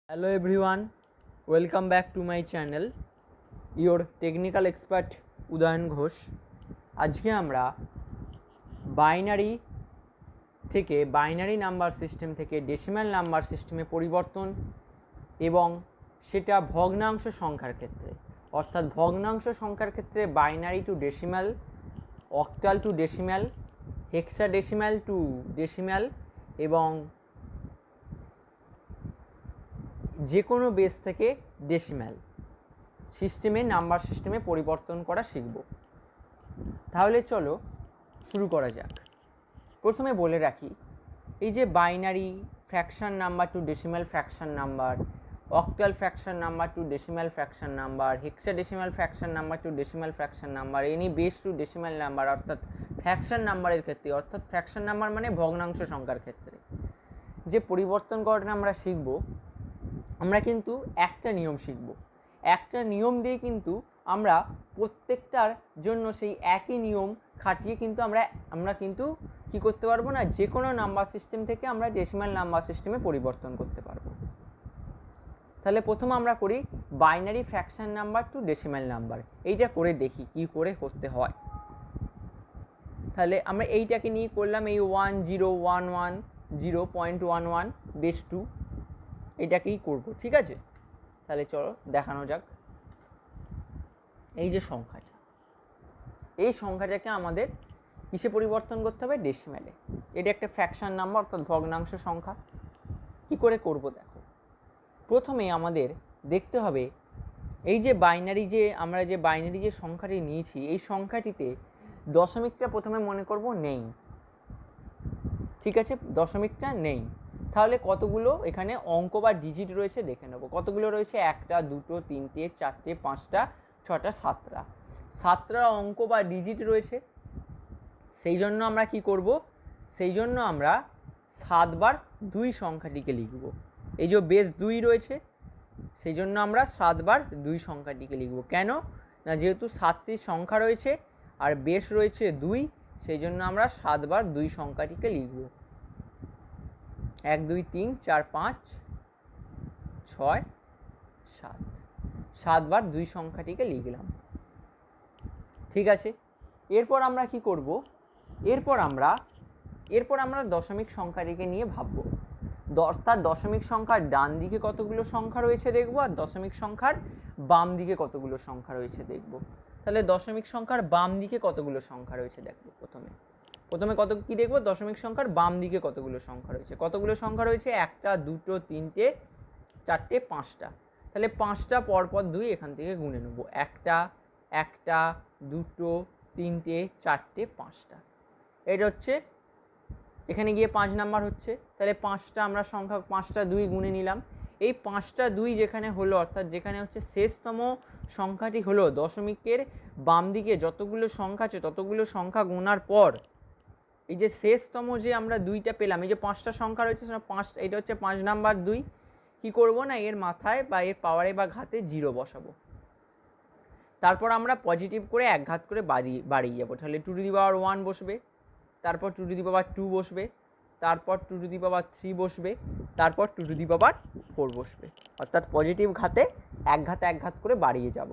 Hello everyone, welcome back to my channel, your technical expert Udayan Ghosh. আজকে আমরা binary number system থেকে decimal number সিস্টেমে পরিবর্তন এবং সেটা ভগ্নাংশ সংখ্যার ক্ষেত্রে, অর্থাৎ ভগ্নাংশ সংখ্যার ক্ষেত্রে binary two decimal, octal two decimal, hexadecimal two decimal এবং যে কোনো বেস থেকে ডেসিমাল সিস্টেমে নাম্বার সিস্টেমে পরিবর্তন করা শিখব। তাহলে চলো শুরু করা যাক। প্রথমে বলে রাখি, এই যে binary fraction number to decimal fraction number, octal fraction number to decimal fraction number, hexadecimal fraction number to decimal fraction number, any base to decimal number, অর্থাৎ ফ্র্যাকশন নাম্বারের ক্ষেত্রে, অর্থাৎ ফ্র্যাকশন নাম্বার মানে ভগ্নাংশ সংখ্যার ক্ষেত্রে যে পরিবর্তন করাটা আমরা শিখব, আমরা কিন্তু একটা নিয়ম শিখব। একটা নিয়ম দিয়ে কিন্তু আমরা প্রত্যেকটার জন্য সেই একই নিয়ম খাটিয়ে কিন্তু আমরা কিন্তু কী করতে পারবো না, যে কোনো নাম্বার সিস্টেম থেকে আমরা ডেসিমাল নাম্বার সিস্টেমে পরিবর্তন করতে পারবো। তাহলে প্রথমে আমরা করি binary fraction number to decimal number, এইটা করে দেখি কি করে করতে হয়। তাহলে আমরা এইটাকে নিয়ে করলাম, এই 1011 বেস 2 এটাকেই করব, ঠিক আছে। তাহলে চলো দেখানো যাক। এই যে সংখ্যাটা, এই সংখ্যাটাকে আমাদের কিসে পরিবর্তন করতে হবে? ডেসিমালে। এটা একটা ফ্র্যাকশন নাম্বার, অর্থাৎ ভগ্নাংশ সংখ্যা। কি করে করব দেখো। প্রথমে আমাদের দেখতে হবে এই যে বাইনারি যে সংখ্যাটি নিয়েছি, এই সংখ্যাটিতে দশমিকটা প্রথমে মনে করব নেই, ঠিক আছে, দশমিকটা নেই। তাহলে কতগুলো এখানে অঙ্ক বা ডিজিট রয়েছে দেখে নেব। কতগুলো রয়েছে? 1টা 2টো 3টে 4টে 5টা 6টা 7টা অঙ্ক বা ডিজিট রয়েছে। সেই জন্য আমরা কি করব? সেই জন্য আমরা 7 বার 2 সংখ্যাটিকে লিখব। এই যে বেস 2 রয়েছে, সেই জন্য আমরা 7 বার 2 সংখ্যাটিকে লিখব। কেন না, যেহেতু 7টি সংখ্যা রয়েছে আর বেস রয়েছে 2, সেই জন্য আমরা 7 বার 2 সংখ্যাটিকে লিখব। 1 2 3 4 5 6 7, 7 বার 2 সংখ্যাটিকে লিখলাম, ঠিক আছে। এরপর আমরা কি করব? এরপর আমরা দশমিক সংখ্যাটিকে নিয়ে ভাববো। অর্থাৎ দশমিক সংখ্যার ডান দিকে কতগুলো সংখ্যা রয়েছে দেখব, আর দশমিক সংখ্যার বাম দিকে কতগুলো সংখ্যা রয়েছে দেখব। তাহলে দশমিক সংখ্যার বাম দিকে কতগুলো সংখ্যা রয়েছে দেখবো। প্রথমে কি দেখব? দশমিক সংখ্যার বাম দিকে কতগুলো সংখ্যা রয়েছে। কতগুলো সংখ্যা রয়েছে? 1টা 2টো 3টে 4টে 5টা। তাহলে 5টা পরপর 2 এখান থেকে গুনে নেব। 1টা 2টো 3টে 4টে 5টা, এটা হচ্ছে এখানে গিয়ে 5 নাম্বার হচ্ছে। তাহলে 5টা আমরা সংখ্যা 5টা 2 গুনে নিলাম। এই 5টা 2 যেখানে হলো, অর্থাৎ যেখানে হচ্ছে শেষতম সংখ্যাটি হলো, দশমিকের বাম দিকে যতগুলো সংখ্যা আছে ততগুলো সংখ্যা গোনার পর এই যে শেষতম যে আমরা 2টা পেলাম, এই যে 5টা সংখ্যা রয়েছে, 5, এটা হচ্ছে 5 নাম্বার 2। কী করবো না, এর মাথায় বা এর পাওয়ারে বা ঘাতে 0 বসাবো। তারপর আমরা পজিটিভ করে এক ঘাত করে বাড়িয়ে যাবো। তাহলে 2 টু দি পাওয়ার 1 বসবে, তারপর 2 টু দি পাওয়ার 2 বসবে, তারপর 2 টু দি পাওয়ার 3 বসবে, তারপর 2 টু দি পাওয়ার 4 বসবে। অর্থাৎ পজিটিভ ঘাতে এক ঘাত করে বাড়িয়ে যাব।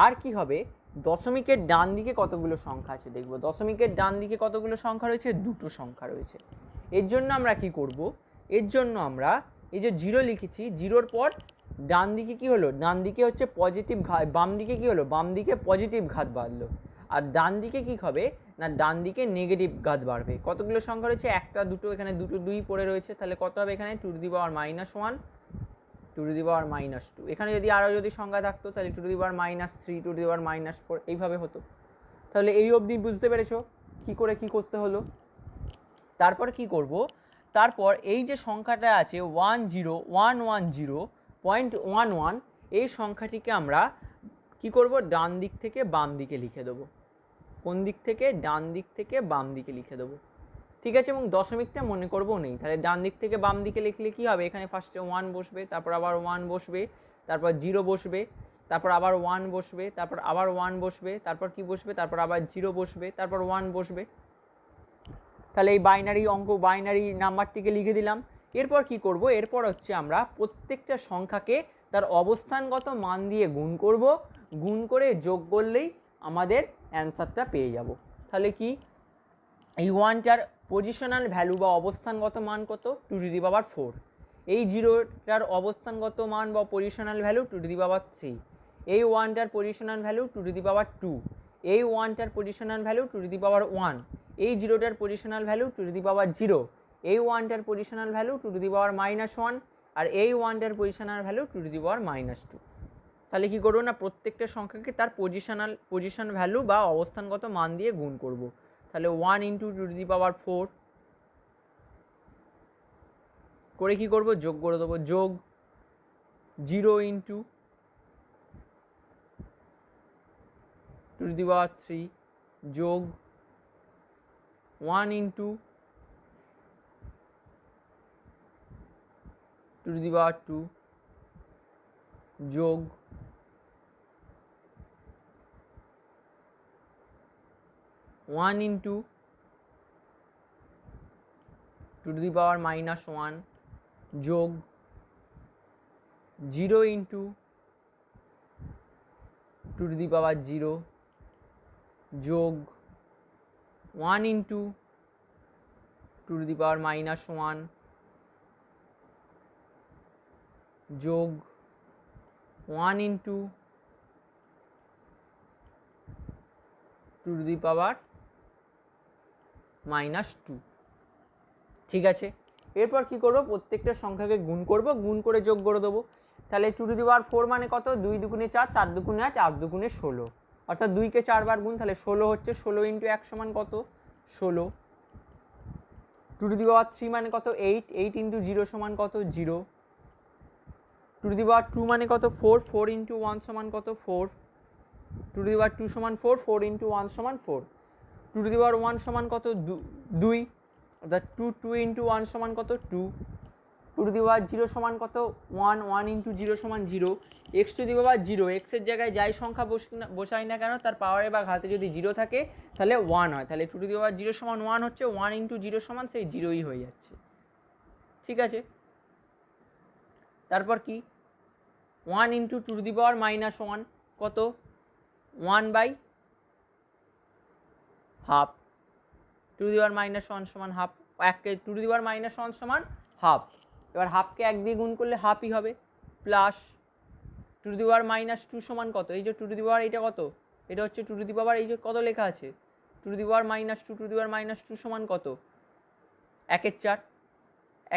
আর কি হবে? দশমিকের ডান দিকে কতগুলো সংখ্যা আছে দেখব। দশমিকের ডান দিকে কতগুলো সংখ্যা রয়েছে? 2টো সংখ্যা রয়েছে। এর জন্য আমরা কি করব? এর জন্য আমরা এই যে 0 লিখেছি, 0-র পর ডান দিকে কি হলো? ডান দিকে হচ্ছে পজিটিভ ঘাত, বাম দিকে কি হলো? বাম দিকে পজিটিভ ঘাত বাড়লো। আর ডান দিকে কি হবে না, ডান দিকে নেগেটিভ ঘাত বাড়বে। কতগুলো সংখ্যা রয়েছে? 1টা 2টো, এখানে 2টো 2 পড়ে রয়েছে। তাহলে কত হবে এখানে? 2 two the power -1, 2 two the পাওয়ার -2। এখানে যদি আরও সংখ্যা থাকতো তাহলে 2 two the power -3, 2 two the পাওয়ার -4, এইভাবে হতো। তাহলে এই অবধি বুঝতে পেরেছো কি করে কি করতে হলো। তারপর কি করব? তারপর এই যে সংখ্যাটা আছে 10110.11, এই সংখ্যাটিকে আমরা কি করব? ডান দিক থেকে বাম দিকে লিখে দেবো। কোন দিক থেকে? ডান দিক থেকে বাম দিকে লিখে দেবো, ঠিক আছে। এবং দশমিকটা মনে করবো নেই। তাহলে ডান দিক থেকে বাম দিকে লিখলে কি হবে? এখানে ফার্স্টে 1 বসবে, তারপর আবার 1 বসবে, তারপর 0 বসবে, তারপর আবার 1 বসবে, তারপর আবার 1 বসবে, তারপর কি বসবে? তারপর আবার 0 বসবে, তারপর 1 বসবে। তাহলে এই বাইনারি নাম্বারটিকে লিখে দিলাম। এরপর কি করব, এরপর হচ্ছে আমরা প্রত্যেকটা সংখ্যাকে তার অবস্থানগত মান দিয়ে গুণ করব, গুণ করে যোগ করলেই আমাদের অ্যান্সারটা পেয়ে যাব। তাহলে কি, এই ওয়ানটার পজিশনাল ভ্যালু বা অবস্থানগত মান কত, 2^4। এই জিরোটার অবস্থানগত মান বা পজিশনাল ভ্যালু 2^3। এই ওয়ানটার পজিশনাল ভ্যালু 2^2। এই ওয়ানটার পজিশনাল ভ্যালু 2^1। এই জিরোটার পজিশনাল ভ্যালু 2^0। এই ওয়ানটার পজিশনাল ভ্যালু 2^-1, আর এই ওয়ানটার পজিশনাল ভ্যালু 2^-2। তাহলে কি করবো না, প্রত্যেকটা সংখ্যাকে তার পজিশন ভ্যালু বা অবস্থানগত মান দিয়ে গুণ করব। তাহলে 1 × 2^4 করে কি করব, যোগ করে দেবো, যোগ 0 × 2^3 যোগ 1 × 2^2 যোগ 1 × 2^-1 যোগ 0 × 2^0 যোগ 1 × 2^-1 যোগ 1 × 2^-2। ঠিক আছে, এরপর কি করব, প্রত্যেকটা সংখ্যাকে গুণ করব, গুণ করে যোগ করে দেবো। তাহলে 2^4 মানে কত, 2 × 2 = 4, 4 × 2 = 8, 8 × 2 = 16, অর্থাৎ 2কে 4 বার গুণ, তাহলে 16 হচ্ছে। 16 × 1 সমান কত, 16। 2^3 মানে কত, 8, 8 × 0 সমান কত, 0। 2^2 মানে কত, 4, 4 × 1 সমান কত, 4। 2^2 সমান 4, 4 × 1 সমান 4। 2^1 সমান কত, 2, অর্থাৎ 2 × 1 সমান কত, 2। 2^0 সমান কত, 1, 1 × 0 সমান 0। x⁴, এক্সের জায়গায় যাই সংখ্যা বসাই না কেন তার পাওয়ারে বা ঘাতে যদি 0 থাকে তাহলে 1 হয়, তাহলে 2^0 সমান 1 হচ্ছে, 1 × 0 সমান সেই 0ই হয়ে যাচ্ছে। ঠিক আছে, তারপর কি, 1 × 2^-1 কত, 1/12, 2^-1 সমান হাফ, 2^-1 সমান হাফ। এবার হাফকে 1 দিয়ে গুণ করলে হাফই হবে, প্লাস 2^-2 সমান কত, এই যে 2^, এটা কত, এটা হচ্ছে 2^, এই যে কত লেখা আছে 2^-2, 2^-2 সমান কত, 1/4।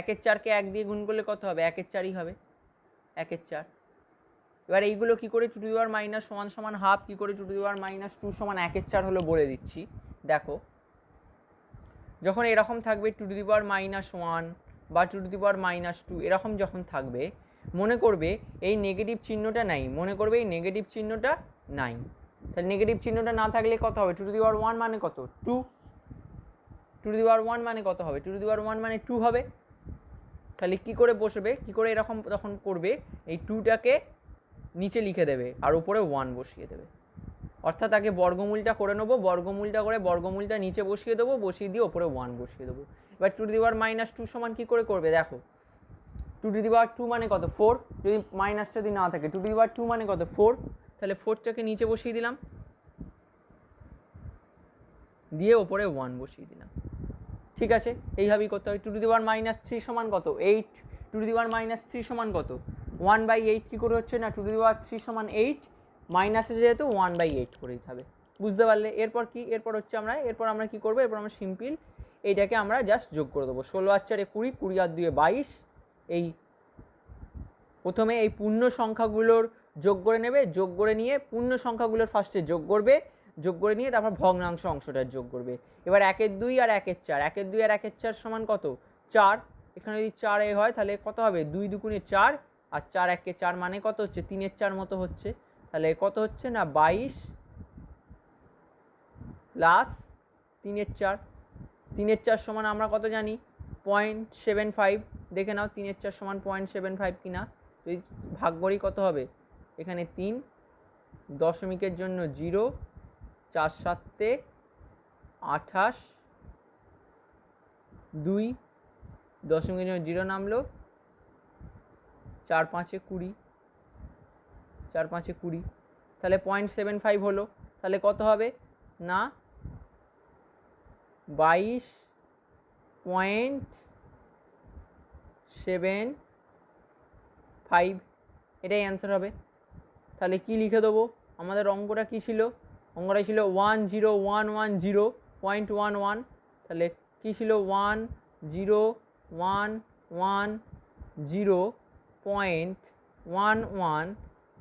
1/4কে 1 দিয়ে গুণ করলে কত হবে, 1/4ই হবে, 1/4। এবার এইগুলো কি করে 2^-1 সমান হাফ, কি করে 2^-2 সমান 1/4 হলো বলে দিচ্ছি। দেখো, যখন এরকম থাকবে 2^-1 বা 2^-2 এরকম যখন থাকবে, মনে করবে এই নেগেটিভ চিহ্নটা নাই, মনে করবে এই নেগেটিভ চিহ্নটা নাই। তাহলে নেগেটিভ চিহ্নটা না থাকলে কত হবে, 2^1 মানে কত, 2। 2^1 মানে কত হবে, 2^1 মানে 2 হবে। তাহলে কি করে বসবে, কি করে এরকম তখন করবে, এই 2টাকে নিচে লিখে দেবে আর উপরে 1 বসিয়ে দেবে, অর্থাৎ আগে বর্গমূলটা করে নেবো, বর্গমূলটা করে বর্গমূলটা নিচে বসিয়ে দেবো, বসিয়ে দিয়ে ওপরে 1 বসিয়ে দেবো। এবার 2^-2 সমান কী করে করবে, দেখো 2^2 মানে কত, 4, যদি মাইনাস যদি না থাকে 2^2 মানে কত, 4, তাহলে 4টাকে নিচে বসিয়ে দিলাম, দিয়ে ওপরে 1 বসিয়ে দিলাম। ঠিক আছে, এইভাবেই করতে হবে। 2^-3 সমান কত, 8, 2^-3 সমান কত, 1/8 কী করে হচ্ছে না, 2^3 সমান 8, মাইনাসে যেহেতু 1/8 করে দিতে হবে, বুঝতে পারলে। এরপর কি, এরপর আমরা কি করবো, এরপর আমরা সিম্পল এইটাকে আমরা জাস্ট যোগ করে দেবো, 16 আর 4 20, 20 আর 2 22। এই প্রথমে এই পূর্ণ সংখ্যাগুলোর যোগ করে নেবে, যোগ করে নিয়ে পূর্ণ সংখ্যাগুলোর ফার্স্টে যোগ করবে, যোগ করে নিয়ে তারপর ভগ্নাংশ অংশটার যোগ করবে। এবার 1/2 আর 1/4, 1/2 আর 1/4 সমান কত, 4। এখানে যদি 4 হয় তাহলে কত হবে, 2 × 2 = 4, আর 4 × 1 = 4 মানে কত হচ্ছে, 3/4 মতো হচ্ছে। তাহলে কত হচ্ছে না, 22 প্লাস 3/4, 3/4 সমান আমরা কত জানি, 0.75। দেখে নাও 3/4 সমান 0.75 কিনা, যদি ভাগ করি কত হবে, এখানে 3, দশমিকের জন্য 0, 4 7 28, 2, দশমিকের জন্য 0 নামলো, 4 5 20, 4 5 20, তাহলে 0.75 হলো। তাহলে কত হবে না 22.75, এটাই অ্যান্সার হবে। তাহলে কি লিখে দেবো, আমাদের অঙ্কটা কি ছিল, অঙ্কটা ছিল 10110.11, তাহলে কি ছিল 10110.11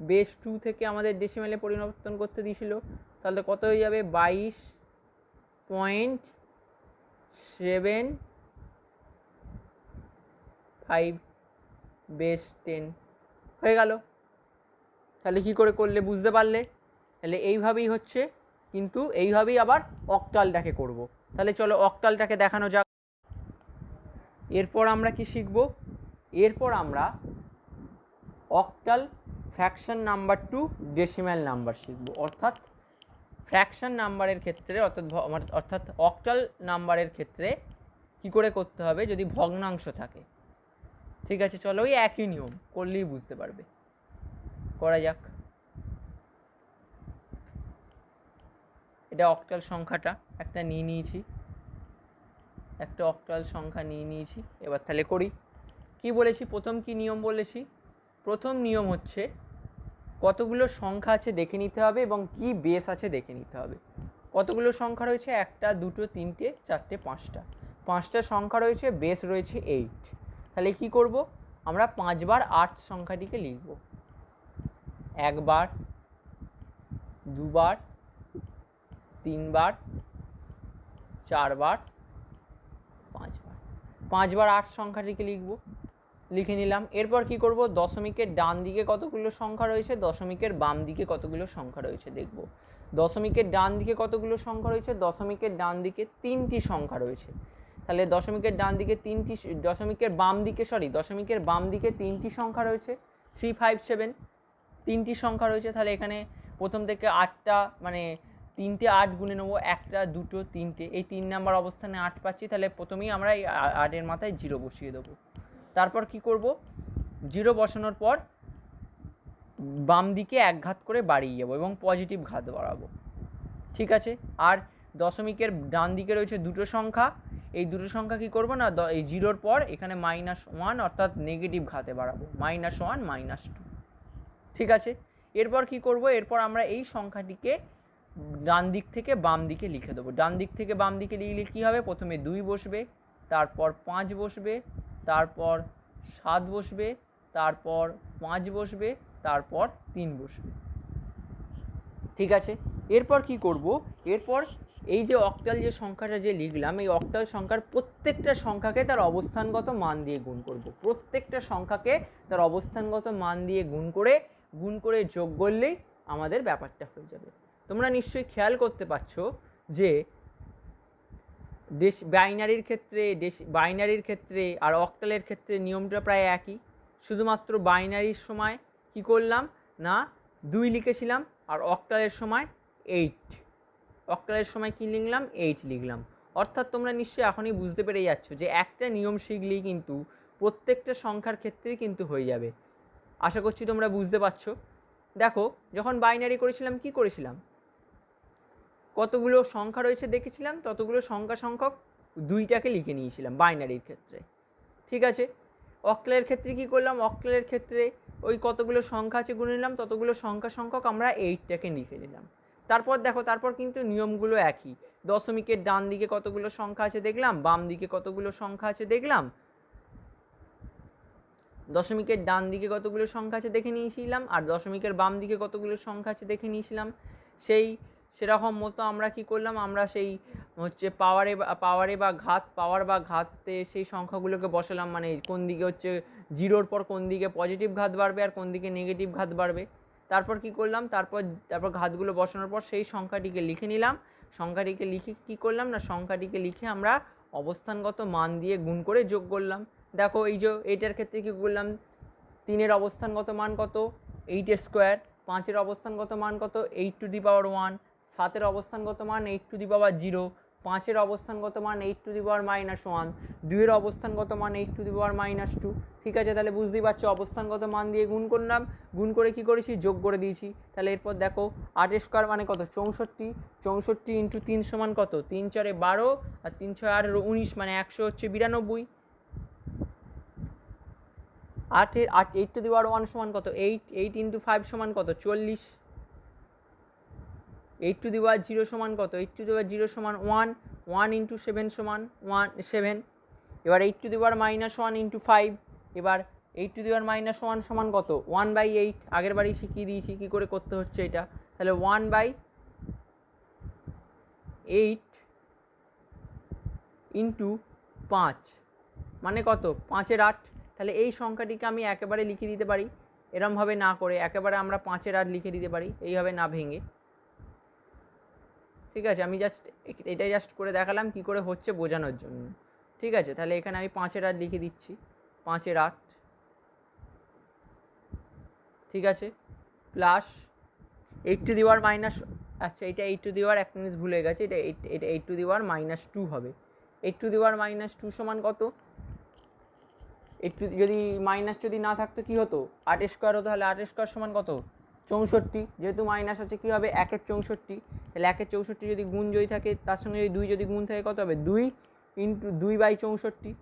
বেস 2 থেকে আমাদের ডেসিমেলে পরিবর্তন করতে দিয়েছিল, তাহলে কত হয়ে যাবে 22.75 বেস 10 হয়ে গেল। তাহলে কি করে করলে বুঝতে পারলে, তাহলে এইভাবেই হচ্ছে, কিন্তু এইভাবেই আবার অক্টালটাকে করব। তাহলে চলো অক্টালটাকে দেখানো যাক। এরপর আমরা কি শিখব, এরপর আমরা octal fraction number to decimal number শিখব। অর্থাৎ ফ্র্যাকশন নাম্বারের ক্ষেত্রে অর্থাৎ অক্টাল নাম্বারের ক্ষেত্রে কি করে করতে হবে যদি ভগ্নাংশ থাকে। ঠিক আছে, চলো ওই একই নিয়ম করলেই বুঝতে পারবে, করা যাক। এটা অক্টাল সংখ্যাটা একটা নিয়ে নিয়েছি, একটা অক্টাল সংখ্যা নিয়ে নিয়েছি। এবার তাহলে করি। কি বলেছি, প্রথম কি নিয়ম বলেছি, প্রথম নিয়ম হচ্ছে কতগুলো সংখ্যা আছে দেখে নিতে হবে এবং কি বেস আছে দেখে নিতে হবে। কতগুলো সংখ্যা রয়েছে, 1 2 3 4 5টা, 5টা সংখ্যা রয়েছে, বেস রয়েছে 8। তাহলে কি করব, আমরা 5 বার 8 সংখ্যাটিকে লিখব, 1 বার, 2 বার, 3 বার, 4 বার, 5 বার, 5 বার 8 সংখ্যাটিকে লিখব, লিখে নিলাম। এরপর কি করব, দশমিকের ডান দিকে কতগুলো সংখ্যা রয়েছে, দশমিকের বাম দিকে কতগুলো সংখ্যা রয়েছে দেখব। দশমিকের ডান দিকে কতগুলো সংখ্যা রয়েছে, দশমিকের ডান দিকে 3টি সংখ্যা রয়েছে। তাহলে দশমিকের ডান দিকে দশমিকের বাম দিকে 3টি সংখ্যা রয়েছে, 3 5 7, 3টি সংখ্যা রয়েছে। তাহলে এখানে প্রথম থেকে 8টা মানে 3টে 8 গুনে নেবো, 1টা 2টো 3টে, এই 3 নাম্বার অবস্থানে 8 পাচ্ছি। তাহলে প্রথমেই আমরা এই 8-এর মাথায় 0 বসিয়ে দেবো। তারপর কি করব, 0 বসানোর পর বাম দিকে 1 ঘাত করে বাড়িয়ে যাবো এবং পজিটিভ ঘাত বাড়াবো। ঠিক আছে, আর দশমিকের ডান দিকে রয়েছে 2টো সংখ্যা, এই 2টো সংখ্যা কি করব না, এই 0-র পর এখানে -1 অর্থাৎ নেগেটিভ ঘাতে বাড়াবো, -1 -2। ঠিক আছে, এরপর কি করব, এরপর আমরা এই সংখ্যাটিকে ডান দিক থেকে বাম দিকে লিখে দেবো। ডান দিক থেকে বাম দিকে লিখলে কী হবে, প্রথমে 2 বসবে, তারপর 5 বসবে, তারপর 7 বসবে, তারপর 5 বসবে, তারপর 3 বসবে। ঠিক আছে, এরপর কি করব, এরপর এই যে অক্টাল যে সংখ্যাটা যে লিখলাম, এই অক্টাল সংখ্যার প্রত্যেকটা সংখ্যাকে তার অবস্থানগত মান দিয়ে গুণ করব। প্রত্যেকটা সংখ্যাকে তার অবস্থানগত মান দিয়ে গুণ করে যোগ করলেই আমাদের ব্যাপারটা হয়ে যাবে। তোমরা নিশ্চয়ই খেয়াল করতে পারছো যে বাইনারির ক্ষেত্রে আর অক্টালের ক্ষেত্রে নিয়মটা প্রায় একই, শুধুমাত্র বাইনারির সময় কি করলাম না 2 লিখেছিলাম, আর অক্টালের সময় 8, অক্টালের সময় কি লিখলাম 8 লিখলাম। অর্থাৎ তোমরা নিশ্চয়ই এখনই বুঝতে পেরে যাচ্ছ যে একটা নিয়ম শিখলেই কিন্তু প্রত্যেকটা সংখ্যার ক্ষেত্রেই কিন্তু হয়ে যাবে। আশা করছি তোমরা বুঝতে পারছো। দেখো, যখন বাইনারি করেছিলাম কি করেছিলাম, কতগুলো সংখ্যা রয়েছে দেখেছিলাম, ততগুলো সংখ্যক 2টাকে লিখে নিয়েছিলাম বাইনারির ক্ষেত্রে। ঠিক আছে, অক্টালের ক্ষেত্রে কি করলাম, অক্টালের ক্ষেত্রে ওই কতগুলো সংখ্যা আছে গুনে নিলাম, ততগুলো সংখ্যক আমরা 8টাকে লিখে নিলাম। তারপর দেখো, তারপর কিন্তু নিয়মগুলো একই, দশমিকের ডান দিকে কতগুলো সংখ্যা আছে দেখলাম, বাম দিকে কতগুলো সংখ্যা আছে দেখলাম, দশমিকের ডান দিকে কতগুলো সংখ্যা আছে দেখে নিয়েছিলাম, আর দশমিকের বাম দিকে কতগুলো সংখ্যা আছে দেখে নিয়েছিলাম। সেরকম মতো আমরা কি করলাম, আমরা সেই হচ্ছে পাওয়ার বা ঘাতে সেই সংখ্যাগুলোকে বসালাম, মানে কোন দিকে হচ্ছে 0-র পর কোন দিকে পজিটিভ ঘাত বাড়বে আর কোন দিকে নেগেটিভ ঘাত বাড়বে। তারপর কি করলাম, তারপর ঘাতগুলো বসানোর পর সেই সংখ্যাটিকে লিখে নিলাম। সংখ্যাটিকে লিখে কি করলাম না, সংখ্যাটিকে লিখে আমরা অবস্থানগত মান দিয়ে গুণ করে যোগ করলাম। দেখো, এই যে এইটার ক্ষেত্রে কী করলাম, 3-এর অবস্থানগত মান কত 8² 5-এর অবস্থানগত মান কত 8 টু দি পাওয়ার 1, 7-এর অবস্থানগত মান 8 টু দি পাওয়ার 0, 5-এর অবস্থানগত মান 8⁻⁻1, 2-এর অবস্থানগত মান 8⁻²। ঠিক আছে, তাহলে বুঝতেই পারছো অবস্থানগত মান দিয়ে গুণ করলাম, গুণ করে কি করেছি, যোগ করে দিয়েছি। তাহলে এরপর দেখো 8² মানে কত, 64, 64 ইন্টু 3 সমান কত, 3 4 12 আর 3 6 8 19 মানে 100 হচ্ছে 92। 8⁻1 সমান কত, 8, 8 ইন্টু 5 সমান কত, 40। 8⁻0 সমান কত, 8⁻0 সমান 1, 1 ইন্টু 7 সমান 7। এবার 8⁻1 ইন্টু 5, এবার 8⁻1 সমান কত, 1/8। আগের বারই শিখিয়ে দিয়েছি কী করে করতে হচ্ছে এটা। তাহলে 1/8 ইন্টু 5 মানে কত, 5-এর 8। তাহলে এই সংখ্যাটিকে আমি একেবারে লিখে দিতে পারি এরমভাবে না করে, একেবারে আমরা 5-এর 8 লিখে দিতে পারি এইভাবে না ভেঙে। ঠিক আছে, আমি এটাই করে দেখালাম কি করে হচ্ছে বোঝানোর জন্য। ঠিক আছে, তাহলে এখানে আমি 5-এর 8 লিখে দিচ্ছি, 5-এর 8। ঠিক আছে, প্লাস 8⁻, আচ্ছা এটা 8⁻, এক জিনিস ভুলে গেছে, এটা 8⁻2 হবে। 8⁻2 সমান কত, যদি মাইনাস যদি না থাকতো কি হতো, 8² হতো, তাহলে 8² সমান কত, 64। যেহেতু মাইনাস আছে কি হবে, 1-এর 64। তাহলে 1-এর 64 যদি গুণ যদি থাকে, তার সঙ্গে যদি 2 যদি গুণ থাকে কত হবে, 2 ইন্টু 2/64।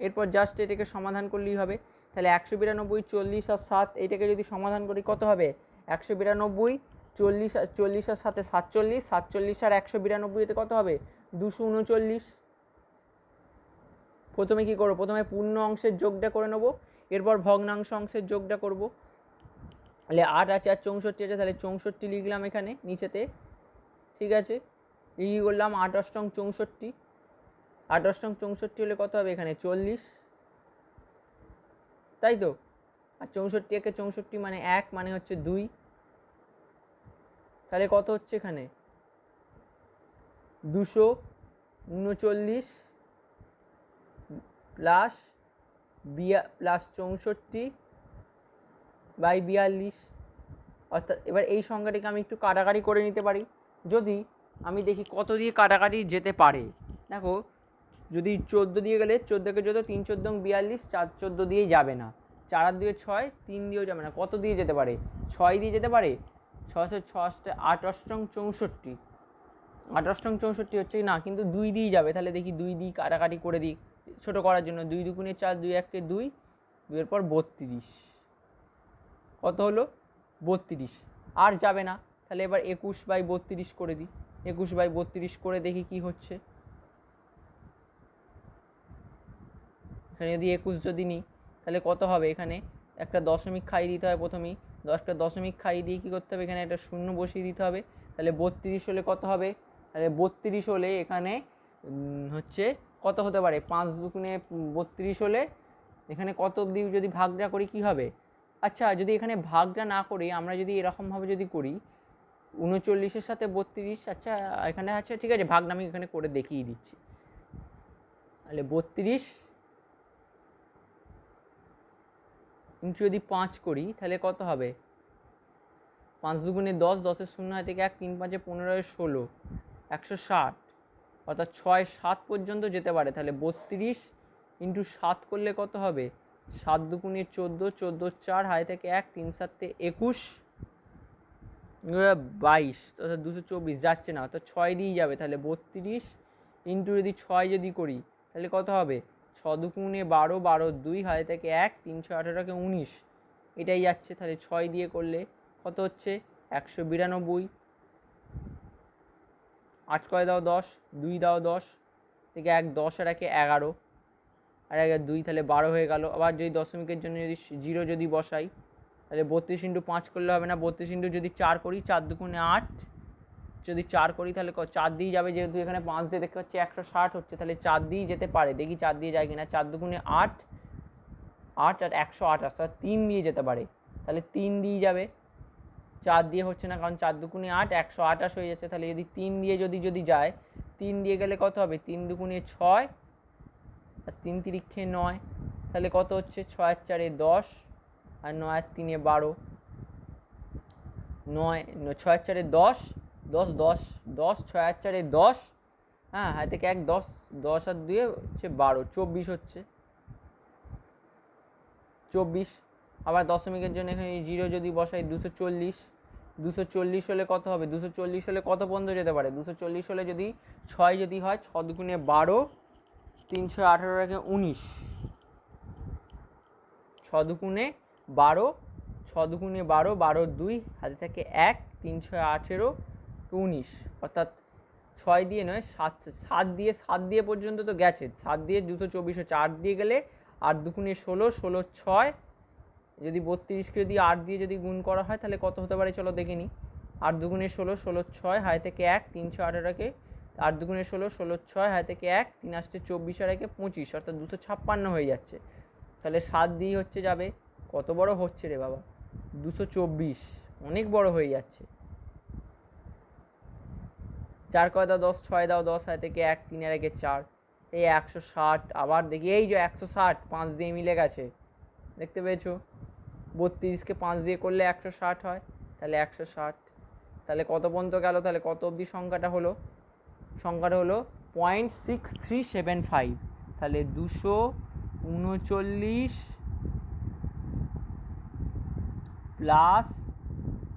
এরপর জাস্ট এটাকে সমাধান করলেই হবে। তাহলে 192, 40 আর 7 এটাকে যদি সমাধান করি কত হবে, 192, 40 আর 7-এ 47, 47 আর 192-তে কত হবে, 239। প্রথমে কি করবো, প্রথমে পূর্ণ অংশের যোগটা করে নেবো, এরপর ভগ্নাংশ অংশের যোগটা করব। তাহলে 8 আছে আর 64 আছে, তাহলে 64 লিখলাম এখানে নিচেতে। ঠিক আছে, লিখে করলাম 8 অষ্টং 64, 8 অষ্টং 64 হলে কত হবে এখানে 40, তাই তো। আর 64 64 মানে 1 মানে হচ্ছে 2, তাহলে কত হচ্ছে এখানে 239 প্লাস 64/42। অর্থাৎ এবার এই সংখ্যাটিকে আমি একটু কাটাকাটি করে নিতে পারি। যদি আমি দেখি কত দিয়ে কাটাকাটি যেতে পারে, দেখো যদি 14 দিয়ে গেলে 14কে যত 3 14 42, 4 14 দিয়েই যাবে না, 4 আর 2 6, 3 দিয়েও যাবে না, কত দিয়ে যেতে পারে, 6 দিয়ে যেতে পারে। 6 8 অষ্টং 64, 8 অষ্টং 64 হচ্ছে না, কিন্তু 2 দিয়েই যাবে। তাহলে দেখি 2 দিই কাটাকাটি করে দিই ছোটো করার জন্য। 2 2 4, 2 1 2, 2-এর পর 32, কত হলো 32, আর যাবে না। তাহলে এবার 21/32 করে দিই, 21/32 করে দেখি কি হচ্ছে। এখানে যদি 21 যদি নিই তাহলে কত হবে, এখানে একটা দশমিক খাইয়ে দিতে হবে প্রথমেই, 10টা দশমিক খাইয়ে দিয়ে কী করতে হবে, এখানে একটা শূন্য বসিয়ে দিতে হবে। তাহলে 32 হলে কত হবে, তাহলে 32 হলে এখানে হচ্ছে কত হতে পারে, 5 দুগুণে 32 হলে এখানে কত অবধি যদি ভাগটা করি কি হবে। আচ্ছা, যদি এখানে ভাগটা না করি, আমরা যদি এরকমভাবে যদি করি 39-এর সাথে 32, আচ্ছা এখানে আচ্ছা ঠিক আছে ভাগটা আমি এখানে করে দেখিয়ে দিচ্ছি। তাহলে 32 ইন্টু যদি 5 করি তাহলে কত হবে, 5 দুগুণে 10, 10-এর শূন্য হয় থেকে 1, 3 5 15 16, 160, অর্থাৎ 6 7 পর্যন্ত যেতে পারে। তাহলে 32 ইন্টু 7 করলে কত হবে, 7 দুগুণে 14, 14 4 হাই থেকে 1, 3 7 21, 22, অর্থাৎ 224 যাচ্ছে না, অর্থাৎ 6 দিয়েই যাবে। তাহলে 32 ইন্টু যদি 6 যদি করি তাহলে কত হবে, 6 দুগুণে 12, 12 2 হাই থেকে 1, 3 18 19, এটাই যাচ্ছে। তাহলে 6 দিয়ে করলে কত হচ্ছে 192, 8 কয় দাও 10, 2 দাও 10, থেকে 1 10 আর 1 11, আর 1 2, তাহলে 12 হয়ে গেল। আবার যদি দশমিকের জন্য যদি 0 যদি বসাই তাহলে 32 ইন্টু 5 করলে হবে না, 32 ইন্টু যদি 4 করি, 4 দুগুণে 8, যদি 4 করি তাহলে 4 দিয়ে যাবে, যেহেতু এখানে 5 দিয়ে দেখতে পাচ্ছি 160 হচ্ছে, তাহলে 4 দিয়েই যেতে পারে। দেখি 4 দিয়ে যায় কিনা, 4 দুগুণে 8, 8 আর 128, অর্থাৎ 3 দিয়ে যেতে পারে। তাহলে 3 দিয়ে যাবে, 4 দিয়ে হচ্ছে না, কারণ 4 দুগুণে 8, 128 হয়ে যাচ্ছে। তাহলে যদি 3 দিয়ে যদি যায়, 3 দিয়ে গেলে কত হবে, 3 দুগুণে 6 আর 3 তিরিক্ষে 9, তাহলে কত হচ্ছে 6 আর 4 10 আর 9 আর 3 12, 9 6 আর 4 10, 10 10 10, 6 আর 4 10, হ্যাঁ, হাতে থেকে 1 10, 10 আর 2 হচ্ছে 12, 24 হচ্ছে 24। আবার দশমিকের জন্য এখানে 0 যদি বসাই 240, 240 হলে কত হবে? 240 হলে কত পর্যন্ত যেতে পারে? 240 হলে যদি 6 যদি হয়, 6 দুগুণে 12, 318 একে 19, 6 দুগুণে 12, 6 দুগুণে 12, 12 2 হাতে থাকে 1, 318 19, অর্থাৎ 6 দিয়ে নয় 7 দিয়ে পর্যন্ত তো গেছে, 7 দিয়ে 224 হচ্ছে, 8 দিয়ে গেলে 8 দুগুণে 16, 16 6, যদি 32কে যদি 8 দিয়ে যদি গুণ করা হয় তাহলে কত হতে পারে চলো দেখে নিই। 8 দুগুণে 16, 16 6 হাতে থেকে 1, 318কে 8 দুগুণে 16, 16 6 হাতে থেকে 1, 3 আসছে 24 আর 1 25, অর্থাৎ 256 হয়ে যাচ্ছে। তাহলে 7 দিয়ে হচ্ছে যাবে, কত বড় হচ্ছে রে বাবা? 224, অনেক বড় হয়ে যাচ্ছে। 4 কয় দাও 10, 6 দাও 10, হাতে থেকে 1, 3 আর 1 4, এই 160। আবার দেখি এই যে 160 5 দিয়ে মিলে গেছে, দেখতে পেয়েছো? 32কে 5 দিয়ে করলে 160 হয়, তাহলে 160। তাহলে কত পর্যন্ত গেল? তাহলে কত অবধি সংখ্যাটা হলো? সংখ্যাটা হলো 0.6375। তাহলে 239 প্লাস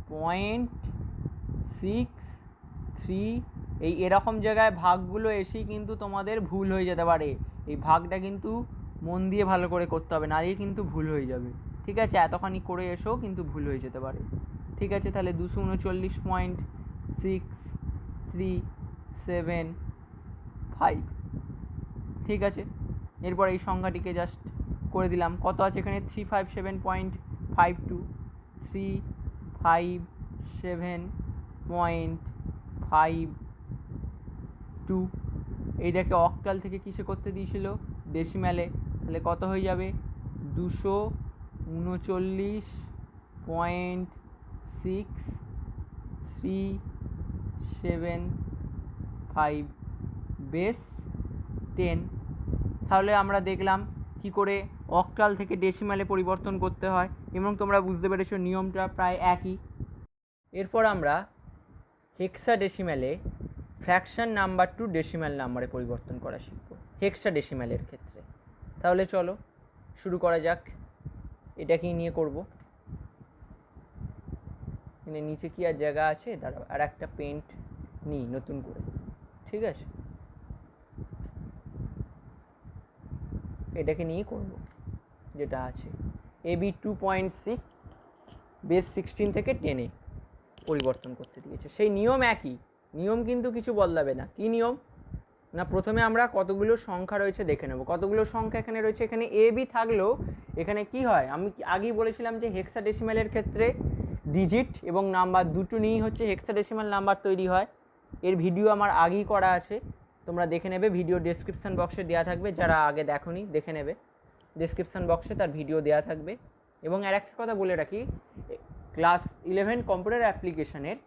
0.63, এরকম জায়গায় ভাগগুলো এসেই কিন্তু তোমাদের ভুল হয়ে যেতে পারে। এই ভাগটা কিন্তু মন দিয়ে ভালো করে করতে হবে, না দিয়ে কিন্তু ভুল হয়ে যাবে। ঠিক আছে, এতখানি করে এসেও কিন্তু ভুল হয়ে যেতে পারে। ঠিক আছে, তাহলে 239.6375। ঠিক আছে, এরপর এই সংখ্যাটিকে জাস্ট করে দিলাম। কত আছে এখানে? 357.52, 357.52। এইটাকে অক্টাল থেকে কিসে করতে দিয়েছিল? ডেসিম্যালে। তাহলে কত হয়ে যাবে? 239.6375 বেস 10। তাহলে আমরা দেখলাম কি করে অক্টাল থেকে ডেসিম্যালে পরিবর্তন করতে হয়, এবং তোমরা বুঝতে পেরেছো নিয়মটা প্রায় একই। এরপর আমরা হেক্সাডেসিম্যালে ফ্র্যাকশন নাম্বার টু ডেসিম্যাল নাম্বারে পরিবর্তন করা শিখব হেক্সাডেসিম্যালের ক্ষেত্রে। তাহলে চলো শুরু করা যাক। এটা কি নিয়ে করব? মানে নিচে কি আর জায়গা আছে? দাঁড়াও, আর একটা পেন্ট নিই নতুন করে। ঠিক আছে, এটাকে নিয়ে করব, যেটা আছে AB 2.6 বেস 16 থেকে 10-এ পরিবর্তন করতে দিয়েছে। সেই নিয়ম একই, নিয়ম কিন্তু কিছু বদলাবে না। কি নিয়ম না? প্রথমে আমরা কতগুলো সংখ্যা রয়েছে দেখে নেব। কতগুলো সংখ্যা এখানে রয়েছে? এখানে AB থাকলেও এখানে কি হয়, আমি আগেই বলেছিলাম যে হেক্সাডেসিমালের ক্ষেত্রে ডিজিট এবং নাম্বার দুটো নিয়েই হচ্ছে হেক্সাডেসিমাল নাম্বার তৈরি হয়। এর ভিডিও আমার আগেই করা আছে, তোমরা দেখে নেবে, ভিডিও ডেসক্রিপশান বক্সে দেওয়া থাকবে, যারা আগে দেখোনি দেখে নেবে, ডেসক্রিপশান বক্সে তার ভিডিও দেওয়া থাকবে। এবং আর একটা কথা বলে রাখি, ক্লাস 11 কম্পিউটার অ্যাপ্লিকেশনের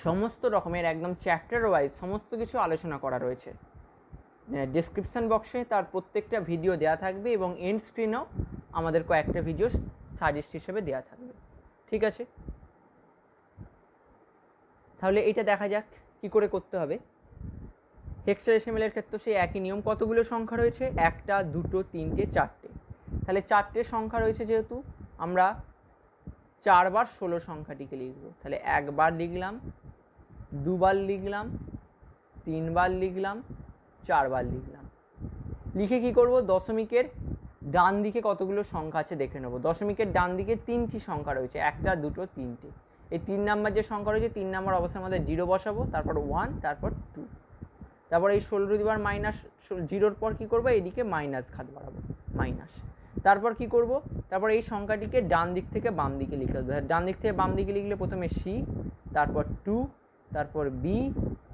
সমস্ত রকমের একদম চ্যাপ্টার ওয়াইজ সমস্ত কিছু আলোচনা করা রয়েছে। ডেসক্রিপশান বক্সে তার প্রত্যেকটা ভিডিও দেওয়া থাকবে, এবং এন্ড স্ক্রিনেও আমাদের কয়েকটা ভিডিও সাজেস্ট হিসেবে দেওয়া থাকবে। ঠিক আছে, তাহলে এটা দেখা যাক কি করে করতে হবে। হেক্সাডেসিমালের ক্ষেত্রে সেই একই নিয়ম। কতগুলো সংখ্যা রয়েছে? 1, 2, 3, 4। তাহলে 4টে সংখ্যা রয়েছে, যেহেতু আমরা 4 বার 16 সংখ্যাটিকে লিখব। তাহলে 1 বার লিখলাম, 2 বার লিখলাম, 3 বার লিখলাম, 4 বার লিখলাম। লিখে কি করব? দশমিকের ডান দিকে কতগুলো সংখ্যা আছে দেখে নেব। দশমিকের ডান দিকে 3টি সংখ্যা রয়েছে, 1, 2, 3টে। এই 3 নাম্বার যে সংখ্যা রয়েছে, 3 নাম্বার অবস্থায় আমাদের 0 বসাবো, তারপর 1, তারপর 2, তারপর এই 16 মাইনাস 0-র পর কী করবো? এইদিকে মাইনাস ঘাত বাড়াবো, মাইনাস। তারপর কি করব? তারপর এই সংখ্যাটিকে ডান দিক থেকে বাম দিকে লিখে দেবো। ডান দিক থেকে বাম দিকে লিখলে প্রথমে C, তারপর 2, তারপর B,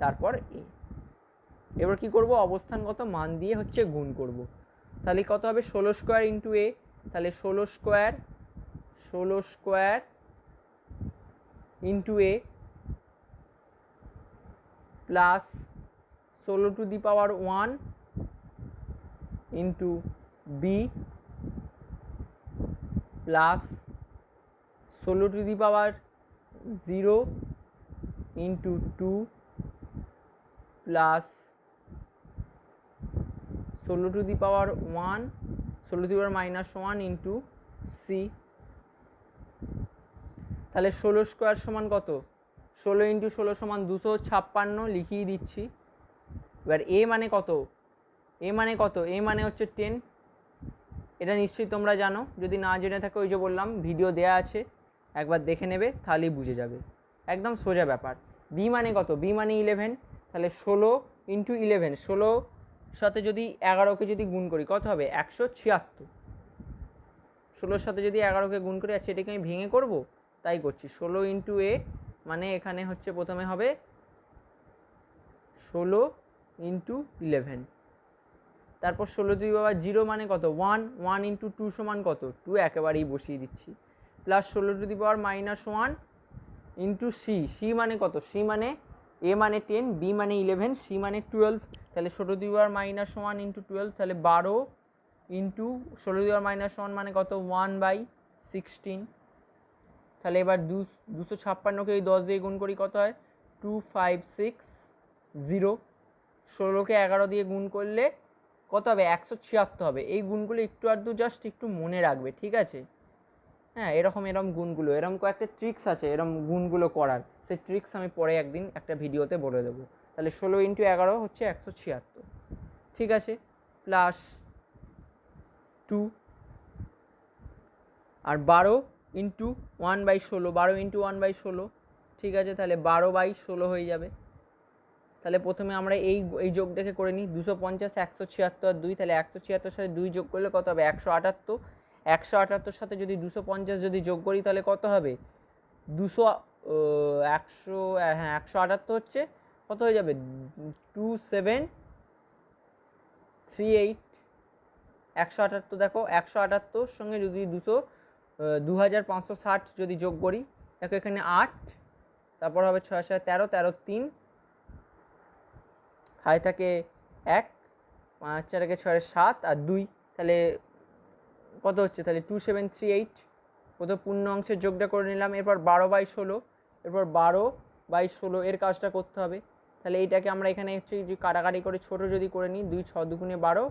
তারপর A। এবার কি করব? অবস্থানগত মান দিয়ে হচ্ছে গুণ করব। তাহলে কত হবে? 16 স্কোয়ার ইন্টু A। তাহলে 16 square into A plus 16 to the power 1 into B plus 16 to the power 0 into 2 plus 16 to the power 1, 16 to the power -1 into C. তাহলে 16 স্কোয়ার সমান কত? 16 ইন্টু 16 সমান 256 লিখিয়ে দিচ্ছি। এবার এ মানে কত? এ মানে কত? এ মানে হচ্ছে 10। এটা নিশ্চয়ই তোমরা জানো, যদি না জেনে থাকো ওই যে বললাম ভিডিও দেয়া আছে, একবার দেখে নেবে তাহলেই বুঝে যাবে, একদম সোজা ব্যাপার। বি মানে কত? বি মানে 11। তাহলে 16 ইন্টু 11, 16 সাথে যদি 11কে যদি গুণ করি কত হবে? 176। 16 সাথে যদি 11কে গুণ করি, আচ্ছা এটাকে আমি ভেঙে করব, তাই করছি। 16 ইন্টু এ মানে এখানে হচ্ছে প্রথমে হবে 16 ইন্টু 11, তারপর 16 টু দি পাওয়ার 0 মানে কত? 1, 1 ইন্টু 2 সমান কত? 2 একেবারেই বসিয়ে দিচ্ছি, plus 16 to the power -1 into C. C মানে কত? সি মানে এ মানে 10, বি মানে 11, সি মানে 12। তাহলে 16 টু দি পাওয়ার -1 ইন্টু 12, তাহলে 12 ইন্টু 16 টু দি পাওয়ার -1 মানে কত? 1/16। তাহলে এবার 256কে এই 10 দিয়ে গুণ করি কত হয়? 2560। 16কে 11 দিয়ে গুণ করলে কত হবে? 176 হবে। এই গুণগুলো একটু আধটু জাস্ট একটু মনে রাখবে, ঠিক আছে? হ্যাঁ, এরকম গুণগুলো, এরকম কয়েকটা ট্রিক্স আছে এরকম গুণগুলো করার, সেই ট্রিক্স আমি পরে একদিন একটা ভিডিওতে বলে দেবো। তাহলে 16 ইন্টু 11 হচ্ছে 176, ঠিক আছে? প্লাস 2 আর 12 ইন্টু 1/16, 12 ইন্টু 1/16, ঠিক আছে? তাহলে 12/16 হয়ে যাবে। তাহলে প্রথমে আমরা এই যোগটাকে করে নিই, 250, 176 আর 2, তাহলে 176 সাথে 2 যোগ করলে কত হবে? 178। 178 সাথে যদি 250 যদি যোগ করি তাহলে কত হবে? 178 হচ্ছে কত হয়ে যাবে? 2738। 178 দেখো, 178 সঙ্গে যদি 2560 যদি যোগ করি, দেখো এখানে 8, তারপর হবে 6 7 13, 13 3, হাই থাকে 1, 5 4 6 7 আর 2, তাহলে কত হচ্ছে? তাহলে 2738। কত পূর্ণ অংশের যোগটা করে নিলাম। এরপর 12/16, এরপর 12/16 এর কাজটা করতে হবে। তাহলে এইটাকে আমরা এখানে হচ্ছে যে কাটাকাটি করে ছোট যদি করে নিই, 2 6 দুগুণে 12,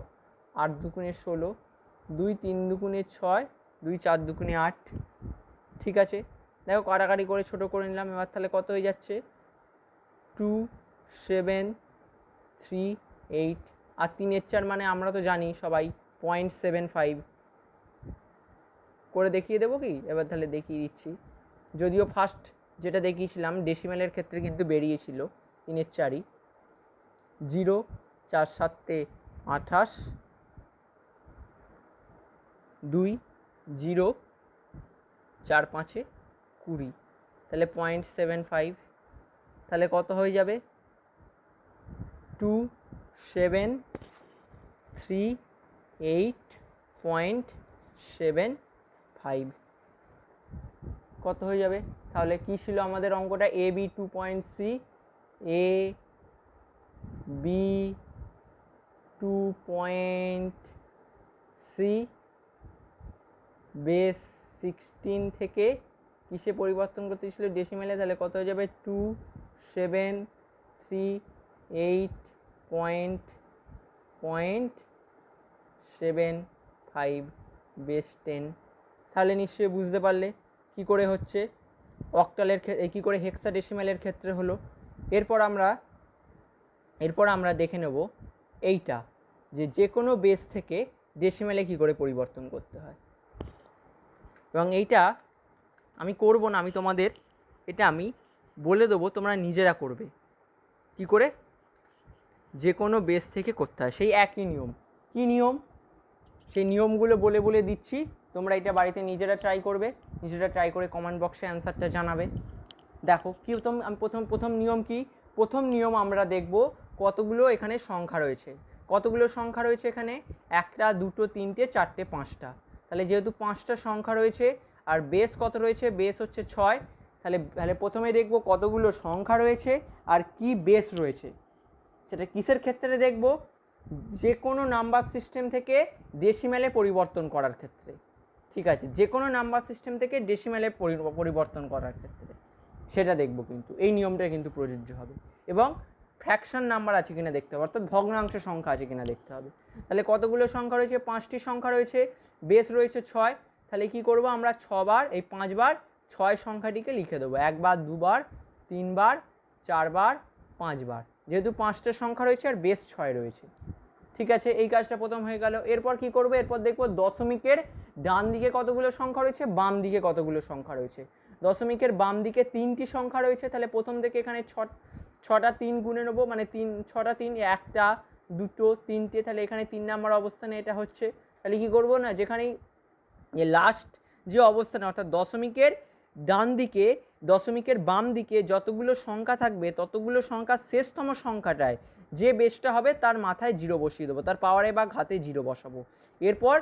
8 দুগুণে 16, 2 3 দুগুণে 6, 2 4 দুগুণে 8, ঠিক আছে? দেখো কাটাকাটি করে ছোট করে নিলাম। এবার তাহলে কত হয়ে যাচ্ছে? 2738 আর 3 4 মানে আমরা তো জানি সবাই 0.75 করে দেখিয়ে দেবো কি? এবার তাহলে দেখিয়ে দিচ্ছি। যদিও ফার্স্ট যেটা দেখিয়েছিলাম ডেসিমেলের ক্ষেত্রে কিন্তু বেরিয়েছিল 3 4ই, 0 4 7 28, 2 0 4 5 20, তাহলে 0.75, তাহলে কত হয়ে যাবে? 2738.75 কত হয়ে যাবে? তাহলে কি ছিল আমাদের অঙ্কটা? A B 2.c, A B 2.c base 16 থেকে কিসে পরিবর্তন করতে ছিল? ডেসিমেলে। তাহলে কত হয়ে যাবে? 2738.75 বেস 10। তাহলে নিশ্চয়ই বুঝতে পারলে কি করে হচ্ছে অক্টালের কি করে হেক্সাডেসিমেলের ক্ষেত্রে হলো। এরপর আমরা দেখে নেব এইটা, যে কোনো বেস থেকে ডেসিমেলে কি করে পরিবর্তন করতে হয়। এবং এইটা আমি করব না, আমি তোমাদের এটা আমি বলে দেবো, তোমরা নিজেরা করবে কি করে যে কোনো বেস থেকে করতে হয়। সেই একই নিয়ম। কি নিয়ম? সেই নিয়মগুলো বলে বলে দিচ্ছি, তোমরা এটা বাড়িতে নিজেরা ট্রাই করবে, নিজেরা ট্রাই করে কমেন্ট বক্সে অ্যান্সারটা জানাবে। দেখো কি প্রথম নিয়ম কি? প্রথম নিয়ম আমরা দেখব কতগুলো এখানে সংখ্যা রয়েছে। কতগুলো সংখ্যা রয়েছে এখানে? 1 2 3 4 5টা। তাহলে যেহেতু 5টা সংখ্যা রয়েছে আর বেস কত রয়েছে? বেস হচ্ছে 6। তাহলে প্রথমে দেখব কতগুলো সংখ্যা রয়েছে আর কি বেস রয়েছে। সেটা কিসের ক্ষেত্রে দেখব? যে কোনো নাম্বার সিস্টেম থেকে ডেসিমেলে পরিবর্তন করার ক্ষেত্রে, ঠিক আছে? যে কোনো নাম্বার সিস্টেম থেকে ডেসিমেলে পরিবর্তন করার ক্ষেত্রে সেটা দেখব, কিন্তু এই নিয়মটা কিন্তু প্রযোজ্য হবে। এবং ফ্র্যাকশন নাম্বার আছে কিনা দেখতে হবে, অর্থাৎ ভগ্নাংশ সংখ্যা আছে কিনা দেখতে হবে। তাহলে কতগুলো সংখ্যা রয়েছে? 5টি সংখ্যা রয়েছে, বেস রয়েছে 6। তাহলে কি করব আমরা 6 বার, এই 5 বার 6 সংখ্যাটিকে লিখে দেবো, 1 বার, 2 বার, 3 বার, 4 বার, 5 বার, যেহেতু 5টা সংখ্যা রয়েছে আর বেস 6 রয়েছে। ঠিক আছে, এই কাজটা প্রথম হয়ে গেল। এরপর কি করব? এরপর দেখব দশমিকের ডান দিকে কতগুলো সংখ্যা রয়েছে, বাম দিকে কতগুলো সংখ্যা রয়েছে। দশমিকের বাম দিকে 3টি সংখ্যা রয়েছে, তাহলে প্রথম থেকে এখানে 6টা 3 গুণে নেবো, মানে 6টা 3, 1টা 2টো 3টে, তাহলে এখানে 3 নাম্বার অবস্থানে এটা হচ্ছে। তাহলে কি করব না, যেখানেই লাস্ট যে অবস্থানে অর্থাৎ দশমিকের ডান দিকে দশমিকের বাম দিকে যতগুলো সংখ্যা থাকবে ততগুলো সংখ্যার শেষতম সংখ্যাটায় যে বেসটা হবে তার মাথায় 0 বসিয়ে দেবো, তার পাওয়ারে বা ঘাতে 0 বসাবো। এরপর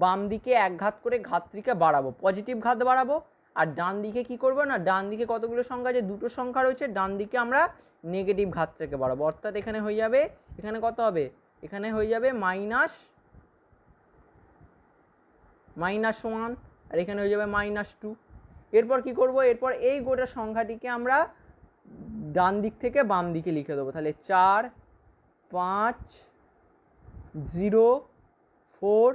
বাম দিকে 1 ঘাত করে ঘাতটিকে বাড়াবো, পজিটিভ ঘাত বাড়াবো। আর ডান দিকে কি করবো না, ডান দিকে কতগুলো সংখ্যা আছে, 2টো সংখ্যা রয়েছে, ডান দিকে আমরা নেগেটিভ ঘাতটাকে বাড়াবো। অর্থাৎ এখানে হয়ে যাবে, এখানে কত হবে, এখানে হয়ে যাবে -1 আর এখানে হয়ে যাবে -2। এরপর কি করব, এরপর এই গোটা সংখ্যাটিকে আমরা ডান দিক থেকে বাম দিকে লিখে দেবো। তাহলে 4 5 0 4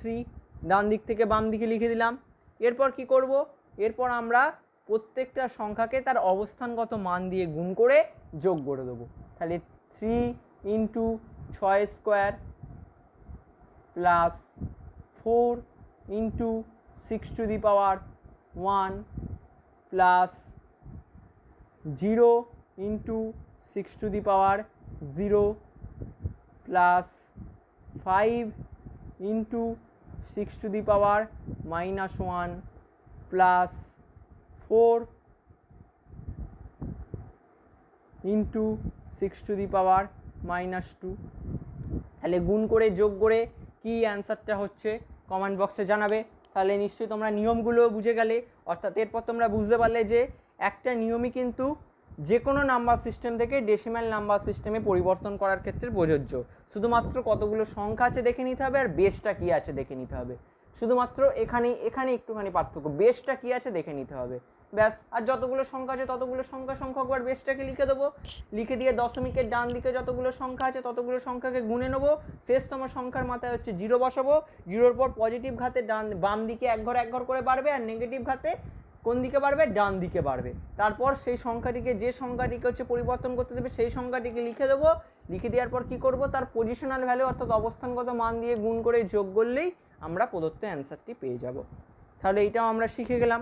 3 ডান দিক থেকে বাম দিকে লিখে দিলাম। এরপর কি করব, এরপর আমরা প্রত্যেকটা সংখ্যাকে তার অবস্থানগত মান দিয়ে গুণ করে যোগ করে দেবো। তাহলে 3 × 6 square plus 4 × 6⁻1 plus 0 × 6⁻0 plus 5 × 6⁻−1 plus 4 × 6⁻−2। তাহলে গুণ করে যোগ করে কি অ্যান্সারটা হচ্ছে কমেন্ট বক্সে জানাবে। তাহলে নিশ্চয়ই তোমরা নিয়মগুলো বুঝে গেলে, অর্থাৎ এরপর তোমরা বুঝতে পারলে যে একটা নিয়মই কিন্তু যে কোনো নাম্বার সিস্টেম থেকে ডেসিমাল নাম্বার সিস্টেমে পরিবর্তন করার ক্ষেত্রে প্রযোজ্য। শুধুমাত্র কতগুলো সংখ্যা আছে দেখে নিতে হবে আর বেসটা কী আছে দেখে নিতে হবে। শুধুমাত্র এখানে একটুখানি পার্থক্য, বেসটা কী আছে দেখে নিতে হবে, ব্যাস। আর যতগুলো সংখ্যা আছে ততগুলো সংখ্যকবার বেসটাকে লিখে দেবো, লিখে দিয়ে দশমিকের ডান দিকে যতগুলো সংখ্যা আছে ততগুলো সংখ্যাকে গুণে নেবো, শেষতম সংখ্যার মাথায় হচ্ছে 0 বসাবো। 0-র পর পজিটিভ ঘাতে বাম দিকে এক ঘর করে বাড়বে, আর নেগেটিভ ঘাতে কোন দিকে বাড়বে, ডান দিকে বাড়বে। তারপর সেই সংখ্যাটিকে, যে সংখ্যাটিকে হচ্ছে পরিবর্তন করতে দেবে সেই সংখ্যাটিকে লিখে দেবো। লিখে দেওয়ার পর কি করব, তার পজিশনাল ভ্যালু অর্থাৎ অবস্থানগত মান দিয়ে গুণ করে যোগ করলেই আমরা প্রদত্ত অ্যান্সারটি পেয়ে যাব। তাহলে এইটাও আমরা শিখে গেলাম।